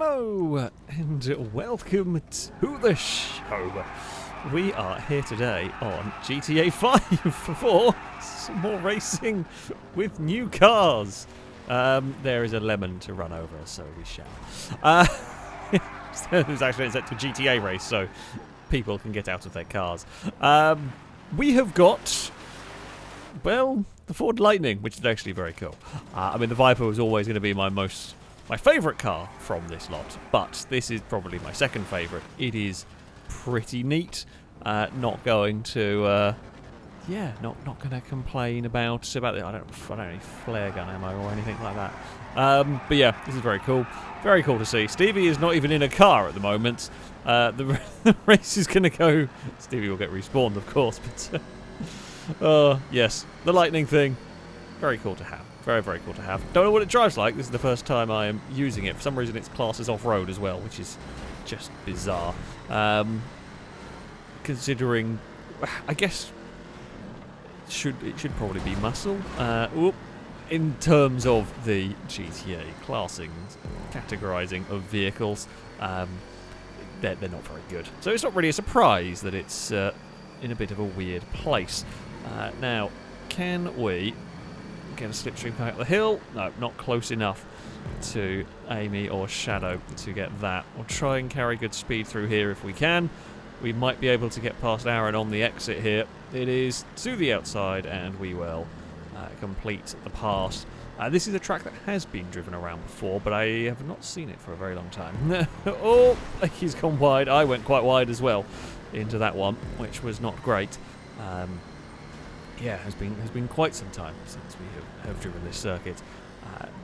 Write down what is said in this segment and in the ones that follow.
Hello and welcome to the show. We are here today on GTA 5 for some more racing with new cars. There is a lemon to run over, so we shall. It was actually set to a GTA race, so people can get out of their cars. We have got, well, the Ford Lightning, which is actually very cool. I mean, the Viper was always going to be my favourite car from this lot, but this is probably my second favourite. It is pretty neat. Not going to, not going to complain about it. I don't have any flare gun ammo or anything like that. But yeah, this is very cool. Very cool to see. Stevie is not even in a car at the moment. The race is going to go. Stevie will get respawned, of course, but yes, the Lightning thing, very cool to have. Very, very cool to have. Don't know what it drives like. This is the first time I am using it. For some reason, its class is off-road as well, which is just bizarre. Considering, I guess, it should probably be muscle. In terms of the GTA classing, categorizing of vehicles, they're not very good. So it's not really a surprise that it's in a bit of a weird place. Now, can we get a slipstream coming up the hill? No, not close enough to Amy or Shadow to get that. We'll try and carry good speed through here if we can. We might be able to get past Aaron on the exit here. It is to the outside, and we will complete the pass. This is a track that has been driven around before, but I have not seen it for a very long time. Oh, he's gone wide. I went quite wide as well into that one, which was not great. Yeah, has been quite some time since we have driven this circuit.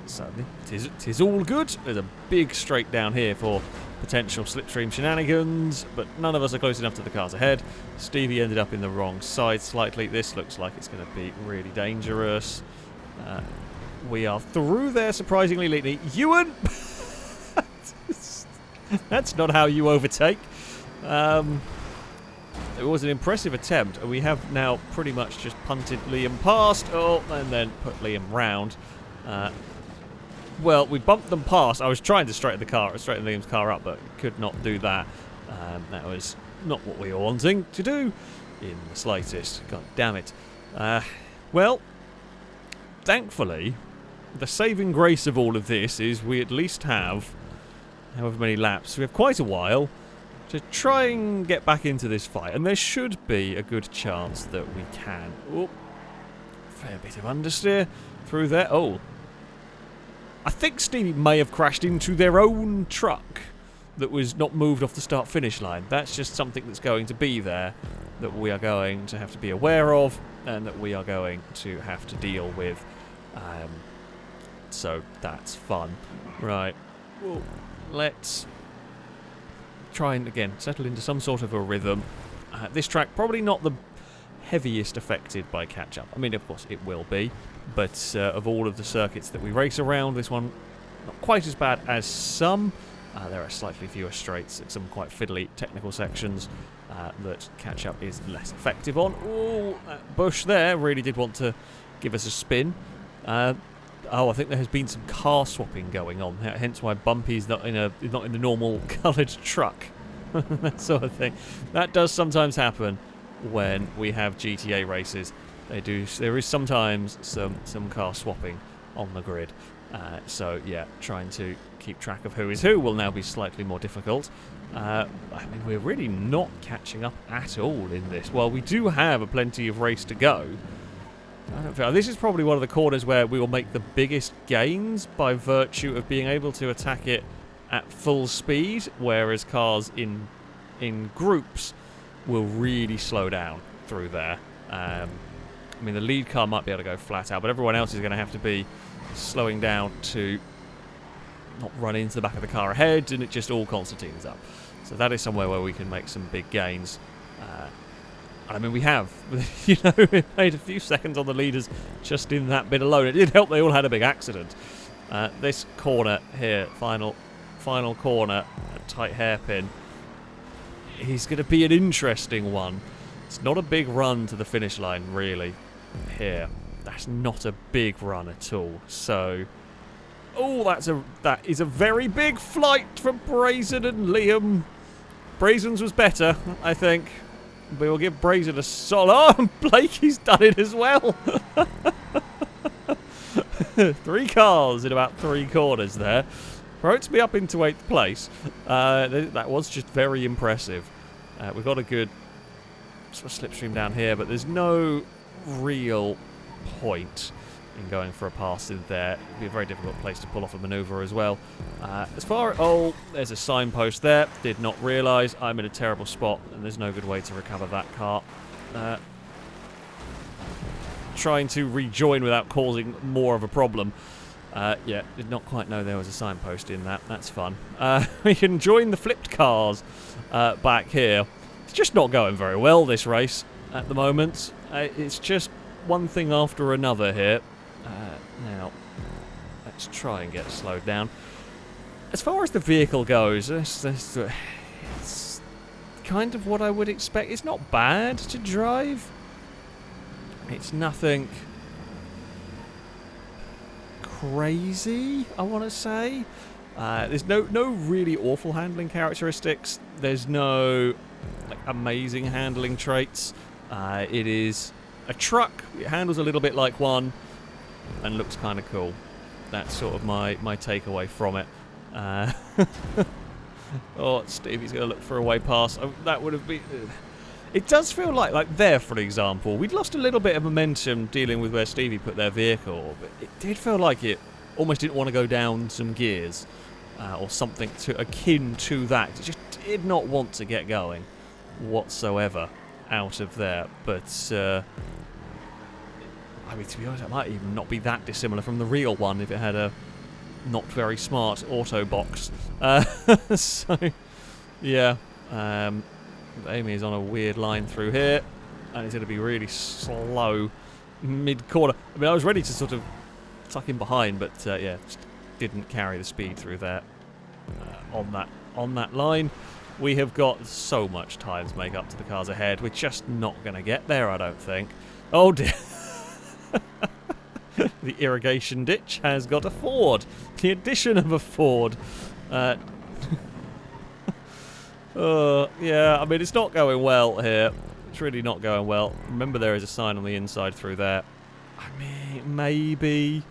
So it is all good. There's a big straight down here for potential slipstream shenanigans, but none of us are close enough to the cars ahead. Stevie ended up in the wrong side slightly. This looks like it's going to be really dangerous. We are through there, surprisingly, Leetney. Ewan! That's not how you overtake. It was an impressive attempt, and we have now pretty much just punted Liam past, and then put Liam round. Well, we bumped them past. I was trying to straighten Liam's car up, but could not do that. That was not what we were wanting to do in the slightest. God damn it. Well, thankfully, the saving grace of all of this is we at least have however many laps. We have quite a while to try and get back into this fight, and there should be a good chance that we can. Oh, fair bit of understeer through there. Oh, I think Stevie may have crashed into their own truck that was not moved off the start-finish line. That's just something that's going to be there that we are going to have to be aware of and that we are going to have to deal with. So that's fun. Right. Well, let's try and, again, settle into some sort of a rhythm. This track probably not the heaviest affected by catch-up. I mean, of course, it will be. But of all of the circuits that we race around, this one not quite as bad as some. There are slightly fewer straights, some quite fiddly technical sections that catch-up is less effective on. Oh, that bush there really did want to give us a spin. I think there has been some car swapping going on, hence why Bumpy's not in the normal coloured truck. That sort of thing. That does sometimes happen when we have GTA races. There is sometimes some car swapping on the grid. So yeah, trying to keep track of who is who will now be slightly more difficult. I mean, we're really not catching up at all in this. Well, we do have a plenty of race to go. This is probably one of the corners where we will make the biggest gains by virtue of being able to attack it at full speed, whereas cars in groups will really slow down through there. I mean, the lead car might be able to go flat out, but everyone else is going to have to be slowing down to not run into the back of the car ahead, and it just all concertines up. So that is somewhere where we can make some big gains. I mean, we have. We made a few seconds on the leaders just in that bit alone. It did help they all had a big accident. This corner here, final corner, a tight hairpin, is going to be an interesting one. It's not a big run to the finish line, really, here. That's not a big run at all. So Oh, that is a very big flight from Brazen and Liam. Brazen's was better, I think. We will give Brazen a solid. Oh, Blakey's done it as well. 3 cars in about 3 corners there. Promotes me up into 8th place. That was just very impressive. We've got a good sort of slipstream down here, but there's no real point in going for a pass in there. It'd be a very difficult place to pull off a manoeuvre as well. Oh, there's a signpost there. Did not realise I'm in a terrible spot, and there's no good way to recover that car. Trying to rejoin without causing more of a problem. Yeah, did not quite know there was a signpost in that. That's fun. We can join the flipped cars back here. It's just not going very well, this race, at the moment. It's just one thing after another here. Now, let's try and get slowed down. As far as the vehicle goes, it's kind of what I would expect. It's not bad to drive. It's nothing crazy, I want to say. There's no really awful handling characteristics. There's no amazing handling traits. It is a truck. It handles a little bit like one and looks kind of cool. That's sort of my takeaway from it. Oh, Stevie's going to look for a way past. Oh, that would have been... It does feel like there, for example, we'd lost a little bit of momentum dealing with where Stevie put their vehicle, but it did feel like it almost didn't want to go down some gears or something akin to that. It just did not want to get going whatsoever out of there. But, I mean, to be honest, it might even not be that dissimilar from the real one if it had a not very smart auto box. So, yeah. Amy is on a weird line through here, and it's going to be really slow mid-corner. I mean, I was ready to sort of tuck in behind, but yeah, just didn't carry the speed through there on that line. We have got so much time to make up to the cars ahead. We're just not going to get there, I don't think. Oh dear. The irrigation ditch has got a Ford. The addition of a Ford. Yeah, I mean, it's not going well here. It's really not going well. Remember, there is a sign on the inside through there. I mean, maybe...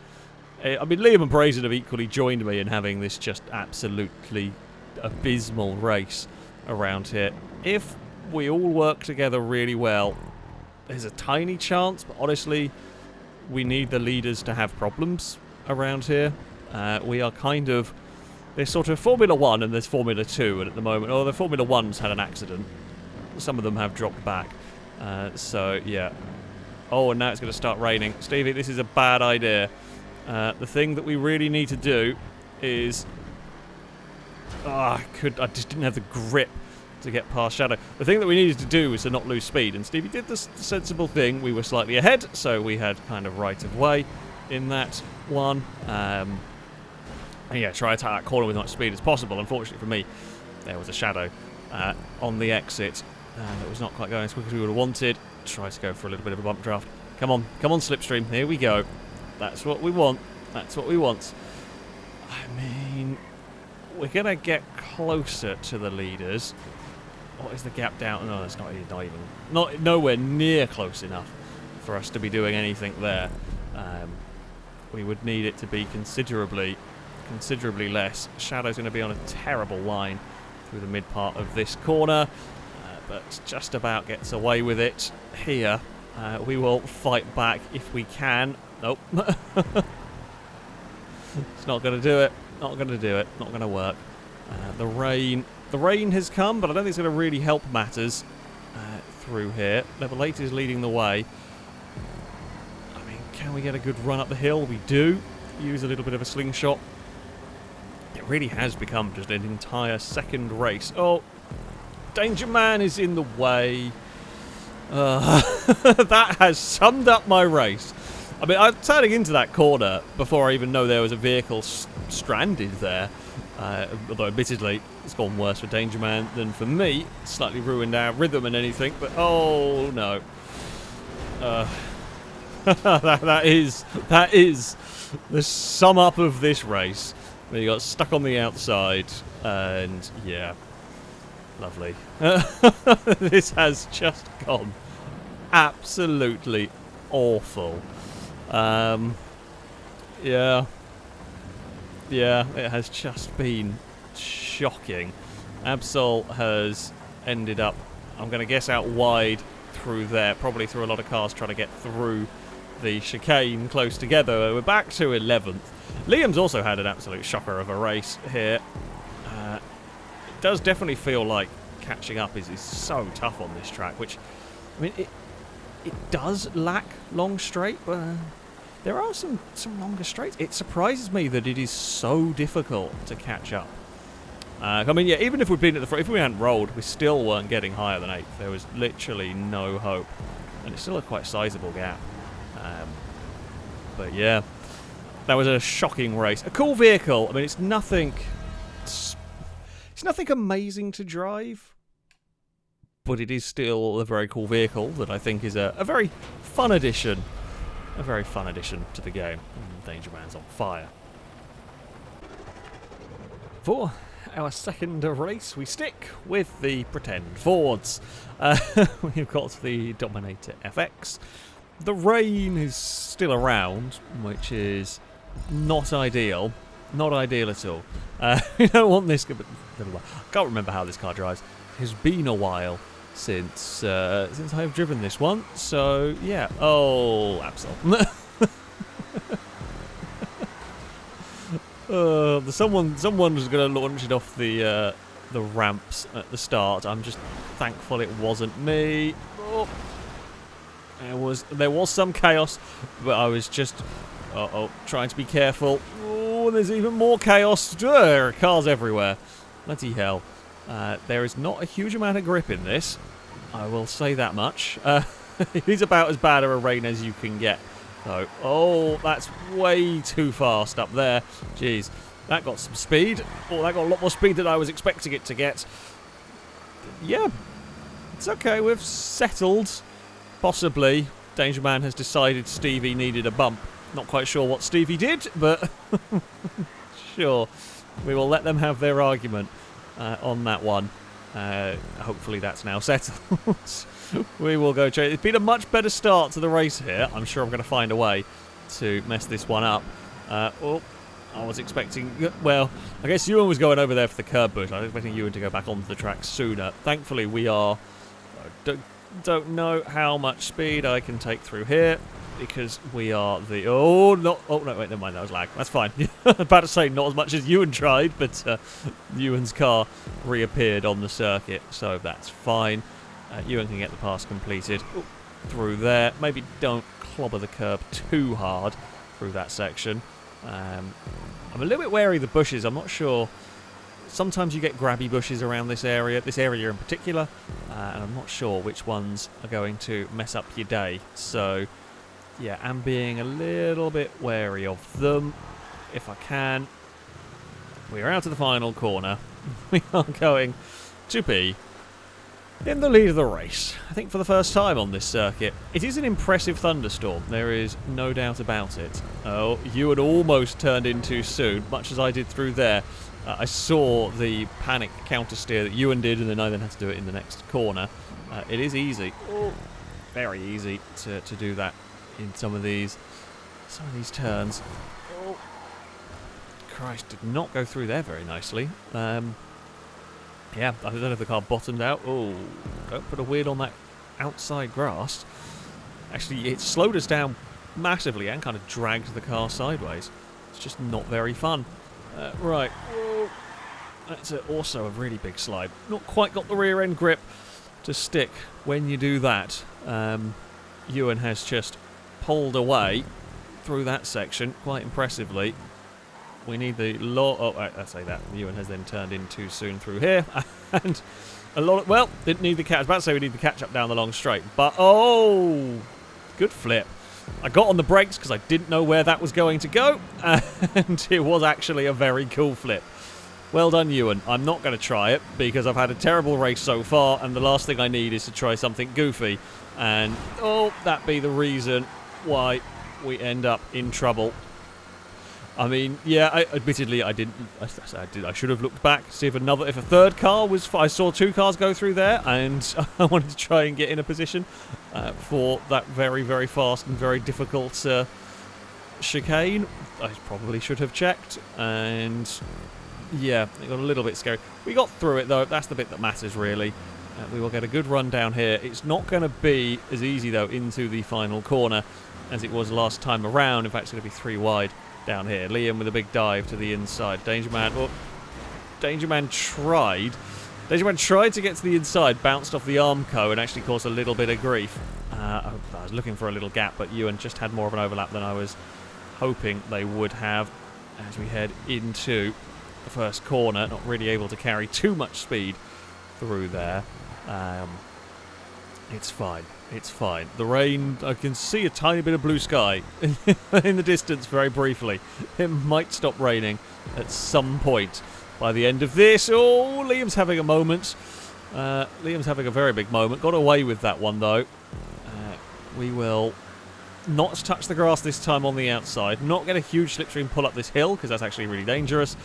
I mean, Liam and Brazen have equally joined me in having this just absolutely abysmal race around here. If we all work together really well, there's a tiny chance, but honestly, we need the leaders to have problems around here. We are kind of... There's sort of Formula 1 and there's Formula 2, and at the moment, the Formula 1's had an accident. Some of them have dropped back. So, yeah. Oh, and now it's going to start raining. Stevie, this is a bad idea. The thing that we really need to do is... I just didn't have the grip to get past Shadow. The thing that we needed to do was to not lose speed, and Stevie did the sensible thing. We were slightly ahead, so we had kind of right of way in that one. And yeah, try to attack that corner with as much speed as possible. Unfortunately for me, there was a Shadow on the exit. That was not quite going as quick as we would have wanted. Try to go for a little bit of a bump draft. Come on, Slipstream. Here we go. That's what we want. That's what we want. I mean, we're going to get closer to the leaders. What is the gap down? No, that's nowhere near close enough for us to be doing anything there. We would need it to be considerably less. Shadow's going to be on a terrible line through the mid part of this corner, but just about gets away with it here. We will fight back if we can. Nope. It's not going to do it. Not going to do it. Not going to work. The rain has come, but I don't think it's going to really help matters through here. Level 8 is leading the way. I mean, can we get a good run up the hill? We do. Use a little bit of a slingshot. It really has become just an entire second race. Oh, Danger Man is in the way. That has summed up my race. I mean, I'm turning into that corner before I even know there was a vehicle stranded there. Although, admittedly, it's gone worse for Danger Man than for me. Slightly ruined our rhythm and anything, but oh no. That is the sum up of this race. Where you got stuck on the outside, and yeah, lovely. This has just gone absolutely awful. Yeah, it has just been shocking. Absol has ended up, I'm going to guess, out wide through there, probably through a lot of cars trying to get through the chicane close together. We're back to 11th. Liam's also had an absolute shocker of a race here. It does definitely feel like catching up is so tough on this track, which, I mean, it does lack long straight, but there are some longer straights. It surprises me that it is so difficult to catch up. I mean, yeah, even if we'd been at the front, if we hadn't rolled, we still weren't getting higher than 8th. There was literally no hope. And it's still a quite sizable gap. But yeah, that was a shocking race. A cool vehicle. I mean, it's nothing amazing to drive, but it is still a very cool vehicle that I think is a very fun addition. A very fun addition to the game. Danger Man's on fire. For our second race, we stick with the pretend Fords. We've got the Dominator FX. The rain is still around, which is not ideal. Not ideal at all. We don't want this. I can't remember how this car drives. It's been a while since I've driven this one. So yeah. Oh, Absol. Someone was going to launch it off the ramps at the start. I'm just thankful it wasn't me. Oh. There was some chaos, but I was just trying to be careful. Oh, there's even more chaos. There are cars everywhere. Bloody hell. There is not a huge amount of grip in this. I will say that much. It is about as bad a rain as you can get. So, oh, that's way too fast up there. Jeez, that got some speed. Oh, that got a lot more speed than I was expecting it to get. Yeah, it's okay. We've settled. Possibly, Danger Man has decided Stevie needed a bump. Not quite sure what Stevie did, but sure. We will let them have their argument on that one. Hopefully that's now settled. We will go trade. It's been a much better start to the race here. I'm sure I'm going to find a way to mess this one up. Oh, I was expecting... Well, I guess Ewan was going over there for the curb bush. I was expecting Ewan to go back onto the track sooner. Thankfully, we are... Don't know how much speed I can take through here because we are the... Oh, no, wait, never mind. That was lag. That's fine. About to say not as much as Ewan tried, but Ewan's car reappeared on the circuit, so that's fine. Ewan can get the pass completed through there. Maybe don't clobber the curb too hard through that section. I'm a little bit wary of the bushes. I'm not sure. Sometimes you get grabby bushes around this area in particular, and I'm not sure which ones are going to mess up your day. So, yeah, I'm being a little bit wary of them, if I can. We are out of the final corner. We are going to be in the lead of the race, I think for the first time on this circuit. It is an impressive thunderstorm, there is no doubt about it. Oh, Ewan almost turned in too soon, much as I did through there. I saw the panic counter steer that Ewan did, and then I had to do it in the next corner. It is easy, very easy to do that in some of these turns. Oh, Christ, did not go through there very nicely. Yeah, I don't know if the car bottomed out. Oh, don't put a wheel on that outside grass. Actually, it slowed us down massively and kind of dragged the car sideways. It's just not very fun. Right. Whoa. That's also a really big slide. Not quite got the rear end grip to stick when you do that. Ewan has just pulled away through that section quite impressively. We need the I say that. Ewan has then turned in too soon through here. And a lot of... Well, didn't need the catch. I was about to say we need the catch up down the long straight. But, oh! Good flip. I got on the brakes because I didn't know where that was going to go. And it was actually a very cool flip. Well done, Ewan. I'm not going to try it because I've had a terrible race so far. And the last thing I need is to try something goofy. And, oh, that be the reason why we end up in trouble. I mean, yeah, admittedly, I didn't. I should have looked back to see if if a third car was. I saw 2 cars go through there, and I wanted to try and get in a position for that very, very fast and very difficult chicane. I probably should have checked, and yeah, it got a little bit scary. We got through it though. That's the bit that matters, really. We will get a good run down here. It's not going to be as easy though into the final corner as it was last time around. In fact, it's going to be 3 wide. Down here, Liam with a big dive to the inside. Danger Man tried to get to the inside, bounced off the Armco and actually caused a little bit of grief. I was looking for a little gap, but Ewan just had more of an overlap than I was hoping they would have as we head into the first corner. Not really able to carry too much speed through there. It's fine. It's fine. The rain, I can see a tiny bit of blue sky in the distance very briefly. It might stop raining at some point by the end of this. Oh, Liam's having a moment. Liam's having a very big moment. Got away with that one, though. We will not touch the grass this time on the outside. Not get a huge slipstream pull up this hill, because that's actually really dangerous.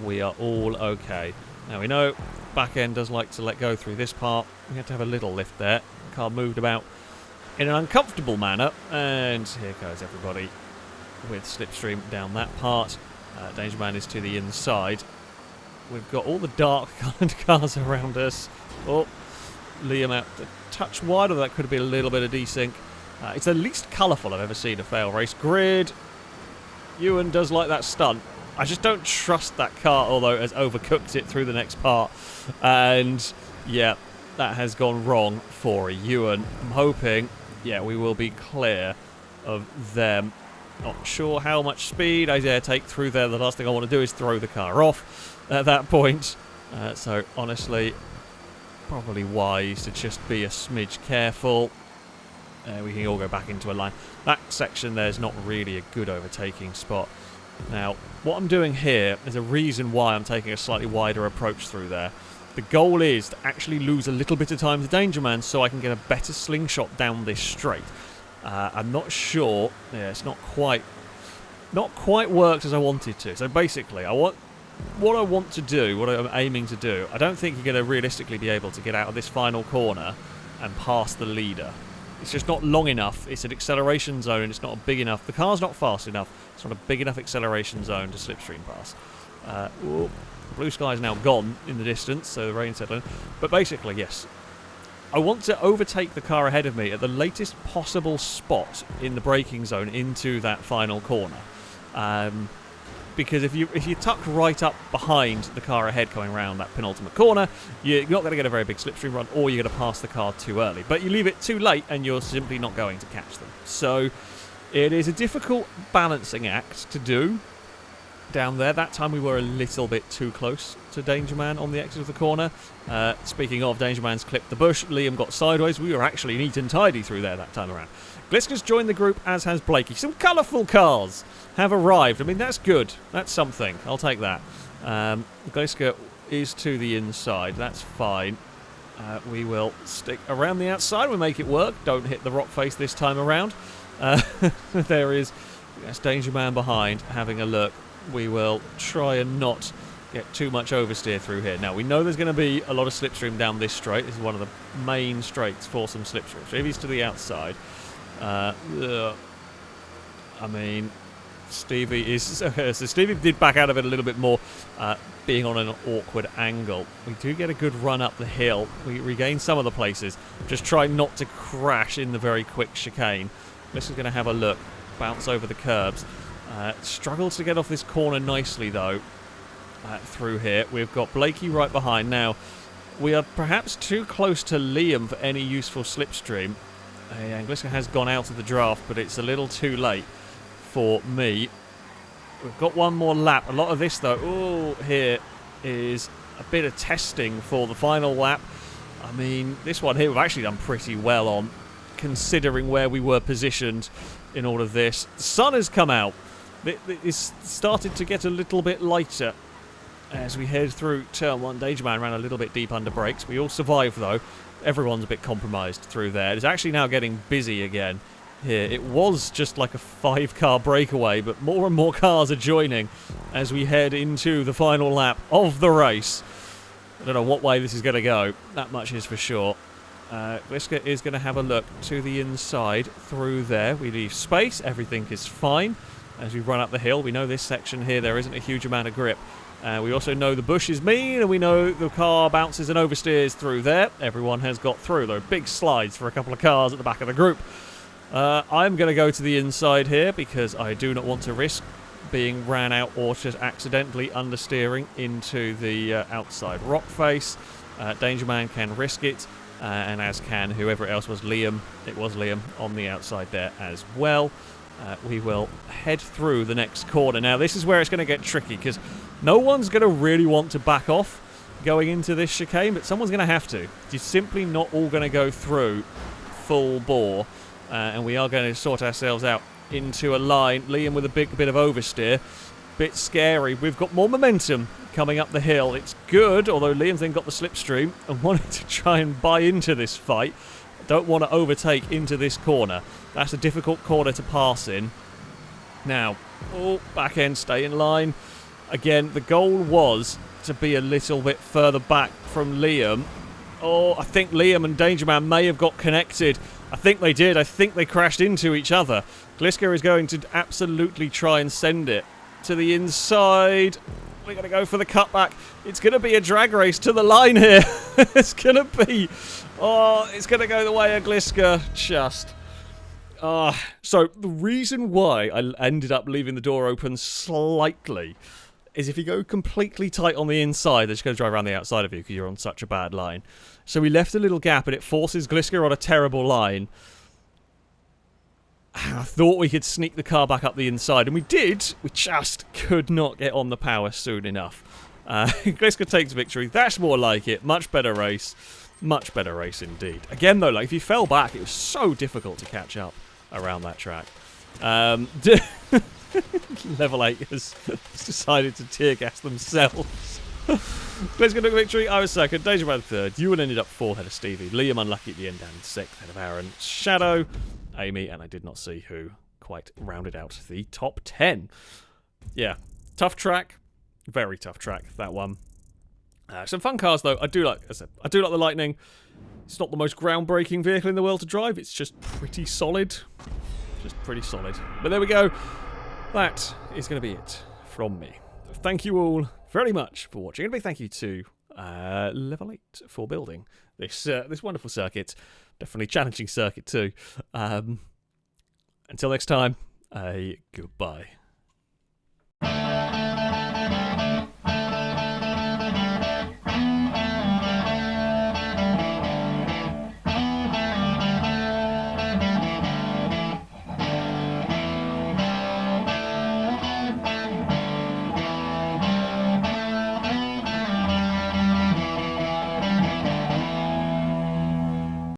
We are all okay. Now, we know back end does like to let go through this part. We had to have a little lift there. The car moved about in an uncomfortable manner, and here goes everybody with slipstream down that part. Danger Man is to the inside. We've got all the dark coloured cars around us. Oh, Liam out a touch wide, although that could have been a little bit of desync. It's the least colourful I've ever seen a fail race. Grid. Ewan does like that stunt. I just don't trust that car, although it has overcooked it through the next part. And, yeah, that has gone wrong for Ewan. I'm hoping, yeah, we will be clear of them. Not sure how much speed I dare take through there. The last thing I want to do is throw the car off at that point. So, honestly, probably wise to just be a smidge careful. We can all go back into a line. That section there is not really a good overtaking spot. Now, what I'm doing here is a reason why I'm taking a slightly wider approach through there. The goal is to actually lose a little bit of time to Danger Man so I can get a better slingshot down this straight. I'm not sure. Yeah, it's not quite worked as I wanted to. So basically, what I want to do, what I'm aiming to do, I don't think you're going to realistically be able to get out of this final corner and pass the leader. It's just not long enough. It's an acceleration zone and it's not big enough. The car's not fast enough. It's not a big enough acceleration zone to slipstream pass. Blue sky is now gone in the distance, so the rain's settling. But basically, yes, I want to overtake the car ahead of me at the latest possible spot in the braking zone into that final corner. Because if you tuck right up behind the car ahead coming around that penultimate corner, you're not going to get a very big slipstream run, or you're going to pass the car too early. But you leave it too late and you're simply not going to catch them. So it is a difficult balancing act to do down there. That time we were a little bit too close to Danger Man on the exit of the corner. Speaking of, Danger Man's clipped the bush. Liam got sideways. We were actually neat and tidy through there that time around. Gliska's joined the group, as has Blakey. Some colourful cars have arrived. I mean, that's good. That's something. I'll take that. Gliska is to the inside. That's fine. We will stick around the outside. We'll make it work. Don't hit the rock face this time around. There is Danger Man behind having a look. We will try and not get too much oversteer through here. Now, we know there's going to be a lot of slipstream down this straight. This is one of the main straights for some slipstream. So if he's to the outside, I mean, Stevie is... So Stevie did back out of it a little bit more, being on an awkward angle. We do get a good run up the hill. We regain some of the places. Just try not to crash in the very quick chicane. This is going to have a look. Bounce over the curbs. Struggles to get off this corner nicely, though, through here. We've got Blakey right behind. Now, we are perhaps too close to Liam for any useful slipstream. Gliska has gone out of the draft, but it's a little too late for me. We've got one more lap. A lot of this, though, here is a bit of testing for the final lap. I mean, this one here we've actually done pretty well on, considering where we were positioned in all of this. The sun has come out. It's started to get a little bit lighter as we head through turn one. Danger Man ran a little bit deep under brakes. We all survived, though. Everyone's a bit compromised through there. It's actually now getting busy again here. It was just like a 5-car breakaway, but more and more cars are joining as we head into the final lap of the race. I don't know what way this is going to go. That much is for sure. Gliska is going to have a look to the inside through there. We leave space. Everything is fine. As we run up the hill, we know this section here, there isn't a huge amount of grip. We also know the bush is mean, and we know the car bounces and oversteers through there. Everyone has got through. There are big slides for a couple of cars at the back of the group. I'm going to go to the inside here because I do not want to risk being ran out or just accidentally understeering into the outside rock face. Danger Man can risk it, and as can whoever else was Liam. It was Liam on the outside there as well. We will head through the next corner. Now, this is where it's going to get tricky because no one's going to really want to back off going into this chicane, but someone's going to have to. You're simply not all going to go through full bore, and we are going to sort ourselves out into a line. Liam with a big bit of oversteer. Bit scary. We've got more momentum coming up the hill. It's good, although Liam's then got the slipstream and wanted to try and buy into this fight. Don't want to overtake into this corner. That's a difficult corner to pass in. Now, back end, stay in line. Again, the goal was to be a little bit further back from Liam. I think Liam and Danger Man may have got connected. I think they did. I think they crashed into each other. Gliska is going to absolutely try and send it to the inside. We're going to go for the cutback. It's going to be a drag race to the line here. It's going to be... it's going to go the way of Gliska. Just... so the reason why I ended up leaving the door open slightly is if you go completely tight on the inside, they're just going to drive around the outside of you because you're on such a bad line. So we left a little gap and it forces Gliska on a terrible line. I thought we could sneak the car back up the inside, and we did. We just could not get on the power soon enough. Gliska takes victory. That's more like it. Much better race. Much better race indeed. Again, though, like if you fell back, it was so difficult to catch up around that track. Level 8 has decided to tear gas themselves. Gliska took victory. I was second. Danger Man third. Ewan ended up fourth ahead of Stevie. Liam unlucky at the end down in sixth ahead of Aaron. Shadow, Amy, and I did not see who quite rounded out the top 10. Yeah, tough track. Very tough track, that one. Some fun cars, though. I do like the Lightning. It's not the most groundbreaking vehicle in the world to drive. It's just pretty solid. Just pretty solid. But there we go. That is going to be it from me. Thank you all very much for watching. And a big thank you to Level 8 for building this wonderful circuit. Definitely challenging circuit too. Until next time, goodbye.